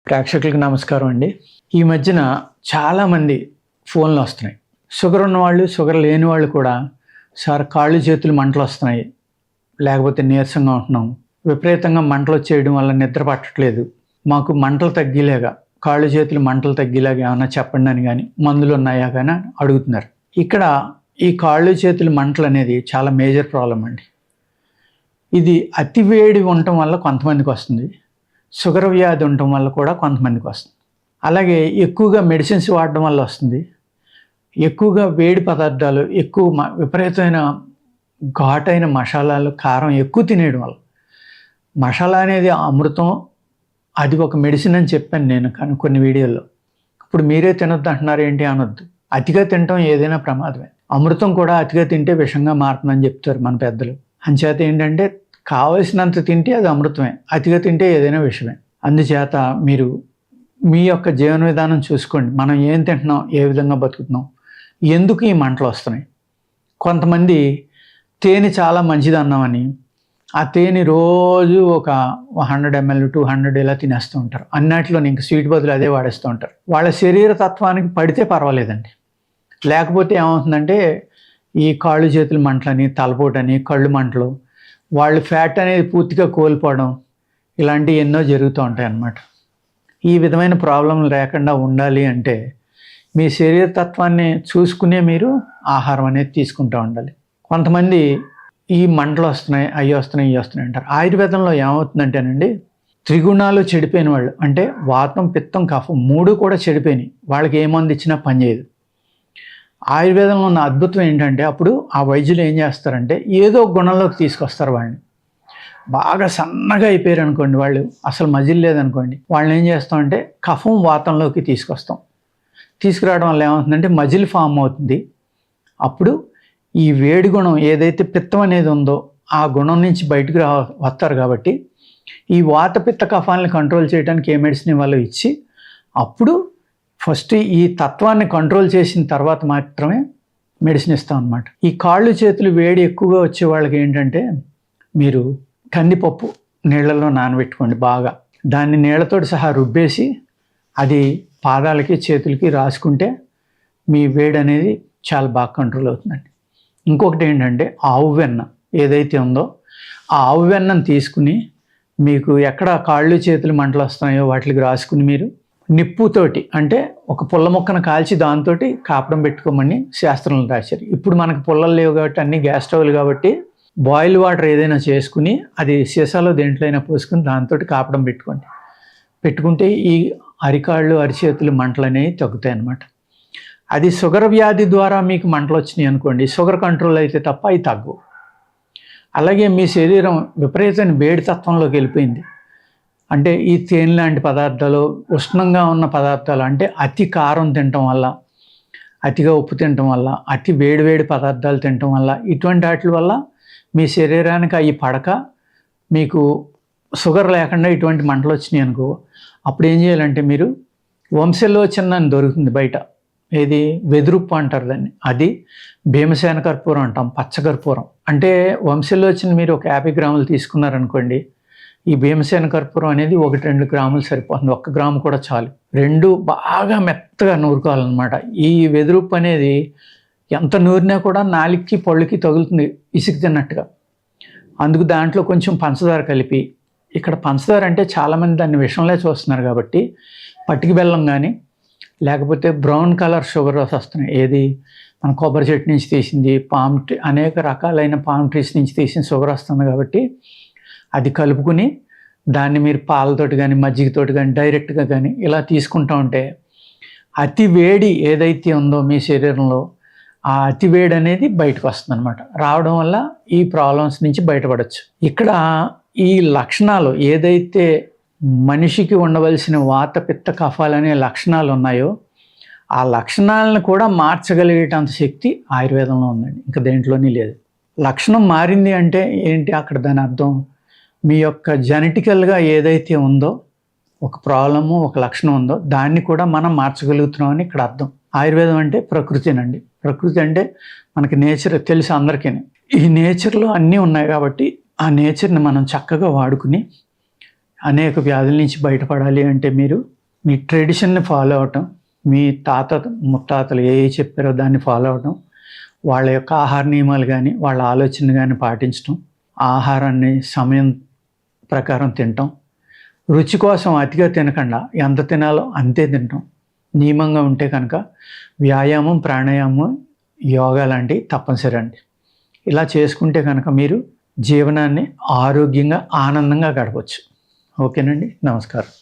ప్రేక్షకులకు నమస్కారం అండి. ఈ మధ్యన చాలామంది ఫోన్లు వస్తున్నాయి. షుగర్ ఉన్నవాళ్ళు, షుగర్ లేని వాళ్ళు కూడా సార్ కాళ్ళు చేతులు మంటలు వస్తున్నాయి, లేకపోతే నీరసంగా ఉంటున్నాం, విపరీతంగా మంటలు వచ్చేయడం వల్ల నిద్ర పట్టట్లేదు, మాకు మంటలు తగ్గేలాగా కాళ్ళు చేతులు మంటలు తగ్గేలాగా ఏమైనా చెప్పండి అని కానీ మందులు ఉన్నాయా కానీ అడుగుతున్నారు. ఇక్కడ ఈ కాళ్ళు చేతులు మంటలు అనేది చాలా మేజర్ ప్రాబ్లం అండి. ఇది అతివేడి ఉండటం వల్ల కొంతమందికి వస్తుంది, షుగర్ వ్యాధి ఉండటం వల్ల కూడా కొంతమందికి వస్తుంది, అలాగే ఎక్కువగా మెడిసిన్స్ వాడడం వల్ల వస్తుంది, ఎక్కువగా వేడి పదార్థాలు, ఎక్కువ విపరీతమైన ఘాటైన మసాలాలు, కారం ఎక్కువ తినేయడం వల్ల. మసాలా అనేది అమృతం, అది ఒక మెడిసిన్ అని చెప్పాను నేను కానీ కొన్ని వీడియోల్లో. ఇప్పుడు మీరే తినొద్దు అంటున్నారు ఏంటి అనొద్దు. అతిగా తినటం ఏదైనా ప్రమాదమే. అమృతం కూడా అతిగా తింటే విషంగా మారుతుందని చెప్తారు మన పెద్దలు. అంచేత ఏంటంటే కావలసినంత తింటే అది అమృతమే, అతిగా తింటే ఏదైనా విషయమే. అందుచేత మీరు మీ యొక్క జీవన విధానం చూసుకోండి. మనం ఏం తింటున్నాం, ఏ విధంగా బతుకుతున్నాం, ఎందుకు ఈ మంటలు వస్తున్నాయి. కొంతమంది తేనె చాలా మంచిది అన్నామని ఆ తేనె రోజు ఒక 100 ml 200 ఇలా తినేస్తూ ఉంటారు. అన్నిటిలో ఇంక స్వీట్ బదులు అదే వాడేస్తూ ఉంటారు. వాళ్ళ శరీర తత్వానికి పడితే పర్వాలేదండి. లేకపోతే ఏమవుతుందంటే ఈ కాళ్ళు చేతులు మంటలని, తలపోటని, కళ్ళు మంటలు, వాళ్ళు ఫ్యాట్ అనేది పూర్తిగా కోల్పోవడం, ఇలాంటివి ఎన్నో జరుగుతూ ఉంటాయి అన్నమాట. ఈ విధమైన ప్రాబ్లంలు లేకుండా ఉండాలి అంటే మీ శరీర తత్వాన్ని చూసుకునే మీరు ఆహారం అనేది తీసుకుంటూ ఉండాలి. కొంతమంది ఈ మంటలు వస్తున్నాయి, అవి వస్తున్నాయి, ఇవి వస్తున్నాయి అంటారు. ఆయుర్వేదంలో ఏమవుతుందంటేనండి, త్రిగుణాలు చెడిపోయిన వాళ్ళు, అంటే వాతం, పిత్తం, కఫం 3 కూడా చెడిపోయినాయి, వాళ్ళకి ఏ మందు ఇచ్చినా పనిచేయదు. ఆయుర్వేదంలో ఉన్న అద్భుతం ఏంటంటే అప్పుడు ఆ వైద్యులు ఏం చేస్తారంటే ఏదో గుణంలోకి తీసుకొస్తారు వాళ్ళని. బాగా సన్నగా అయిపోయారు అనుకోండి, వాళ్ళు అసలు మజిల్ లేదనుకోండి, వాళ్ళని ఏం చేస్తామంటే కఫం వాతంలోకి తీసుకొస్తాం. తీసుకురావడం వల్ల ఏమవుతుందంటే మజిల్ ఫామ్ అవుతుంది. అప్పుడు ఈ వేడి గుణం ఏదైతే పిత్తం అనేది ఉందో ఆ గుణం నుంచి బయటకు వస్తారు. కాబట్టి ఈ వాత పిత్త కఫాలని కంట్రోల్ చేయడానికి ఏ మెడిసిన్ వాళ్ళు ఇచ్చి అప్పుడు ఫస్ట్ ఈ తత్వాన్ని కంట్రోల్ చేసిన తర్వాత మాత్రమే మెడిసిన్ ఇస్తాం అన్నమాట. ఈ కాళ్ళు చేతులు వేడి ఎక్కువగా వచ్చే వాళ్ళకి ఏంటంటే మీరు కందిపప్పు నీళ్ళల్లో నానబెట్టుకోండి బాగా, దాన్ని నీళ్ళతోటి సహా రుబ్బేసి అది పాదాలకి చేతులకి రాసుకుంటే మీ వేడి అనేది చాలా బాగా కంట్రోల్ అవుతుందండి. ఇంకొకటి ఏంటంటే ఆవు వెన్న ఏదైతే ఉందో ఆ ఆవు వెన్నను తీసుకుని మీకు ఎక్కడ కాళ్ళు చేతులు మంటలు వస్తున్నాయో వాటికి రాసుకుని మీరు నిప్పుతోటి, అంటే ఒక పుల్ల మొక్కను కాల్చి దాంతో కాపడం పెట్టుకోమని శాస్త్రంలో రాశారు. ఇప్పుడు మనకు పుల్లలు లేవు కాబట్టి అన్ని గ్యాస్ స్టవ్లు కాబట్టి బాయిల్ వాటర్ ఏదైనా చేసుకుని అది సీసాలో దేంట్లో అయినా పోసుకుని దాంతో కాపడం పెట్టుకుంటే ఈ అరికాళ్ళు, అరిచేతులు మంటలు అనేవి తగ్గుతాయి అన్నమాట. అది షుగర్ వ్యాధి ద్వారా మీకు మంటలు వచ్చినాయి అనుకోండి, షుగర్ కంట్రోల్ అయితే తప్ప అవి తగ్గవు. అలాగే మీ శరీరం విపరీతమైన వేడి తత్వంలోకి వెళ్ళిపోయింది అంటే ఈ తేనె లాంటి పదార్థాలు, ఉష్ణంగా ఉన్న పదార్థాలు, అంటే అతి కారం తినటం వల్ల, అతిగా ఉప్పు తినటం వల్ల, అతి వేడివేడి పదార్థాలు తినటం వల్ల, ఇటువంటి వాటి వల్ల మీ శరీరానికి అవి పడక మీకు షుగర్ లేకుండా ఇటువంటి మంటలు వచ్చినాయి అనుకో, అప్పుడు ఏం చేయాలంటే మీరు వంశలోచన అని దొరుకుతుంది బయట, ఏది వెదురుప్పు అంటారు దాన్ని, అది భీమసేన కర్పూరం అంటాం, పచ్చకర్పూరం. అంటే వంశలోచన మీరు ఒక 50 గ్రాములు తీసుకున్నారనుకోండి, ఈ భీమసేన కర్పూరం అనేది 1-2 గ్రాములు సరిపోతుంది, 1 గ్రాము కూడా చాలు. 2 బాగా మెత్తగా నూరుకోవాలన్నమాట. ఈ వెదురుప్పు అనేది ఎంత నూరినా కూడా నాలుగుకి పళ్ళుకి తగులుతుంది ఇసుక తిన్నట్టుగా. అందుకు దాంట్లో కొంచెం పంచదార కలిపి, ఇక్కడ పంచదార అంటే చాలామంది దాన్ని విషంలో చూస్తున్నారు కాబట్టి పట్టిక బెల్లం కానీ లేకపోతే బ్రౌన్ కలర్ షుగర్ వస్తున్నాయి, ఏది మన కొబ్బరి చెట్టు నుంచి తీసింది, పామ్ ట్రీ, అనేక రకాలైన పామ్ ట్రీస్ నుంచి తీసిన షుగర్ వస్తుంది కాబట్టి అది కలుపుకుని దాన్ని మీరు పాలతోటి కానీ మజ్జిగతోటి కానీ డైరెక్ట్గా కానీ ఇలా తీసుకుంటూ ఉంటే అతి వేడి ఏదైతే ఉందో మీ శరీరంలో ఆ అతి వేడి అనేది బయటకు వస్తుంది అనమాట. రావడం వల్ల ఈ ప్రాబ్లమ్స్ నుంచి బయటపడవచ్చు. ఇక్కడ ఈ లక్షణాలు ఏదైతే మనిషికి ఉండవలసిన వాత పిత్త కఫాలనే లక్షణాలు ఉన్నాయో ఆ లక్షణాలను కూడా మార్చగలిగేటంత శక్తి ఆయుర్వేదంలో ఉందండి, ఇంకా దేంట్లోనే లేదు. లక్షణం మారింది అంటే ఏంటి, అక్కడ దాని అర్థం మీ యొక్క జెనెటికల్గా ఏదైతే ఉందో ఒక ప్రాబ్లము, ఒక లక్షణం ఉందో దాన్ని కూడా మనం మార్చగలుగుతున్నాం అని ఇక్కడ అర్థం. ఆయుర్వేదం అంటే ప్రకృతినండి. ప్రకృతి అంటే మనకి నేచర్ తెలుసు అందరికీ. ఈ నేచర్లో అన్నీ ఉన్నాయి కాబట్టి ఆ నేచర్ని మనం చక్కగా వాడుకుని అనేక వ్యాధుల నుంచి బయటపడాలి అంటే మీరు మీ ట్రెడిషన్ని ఫాలో అవటం, మీ తాత ముత్తాతలు ఏ చెప్పారో దాన్ని ఫాలో అవటం, వాళ్ళ యొక్క ఆహార నియమాలు కానీ వాళ్ళ ఆలోచన కానీ పాటించటం, ఆహారాన్ని సమయం ప్రకారం తినటం, రుచి కోసం అతిగా తినకుండా ఎంత తినాలో అంతే తినటం, నియమంగా ఉంటే కనుక వ్యాయామం, ప్రాణాయామం, యోగా లాంటివి తప్పనిసరి అండి. ఇలా చేసుకుంటే కనుక మీరు జీవనాన్ని ఆరోగ్యంగా ఆనందంగా గడపచ్చు. ఓకేనండి, నమస్కారం.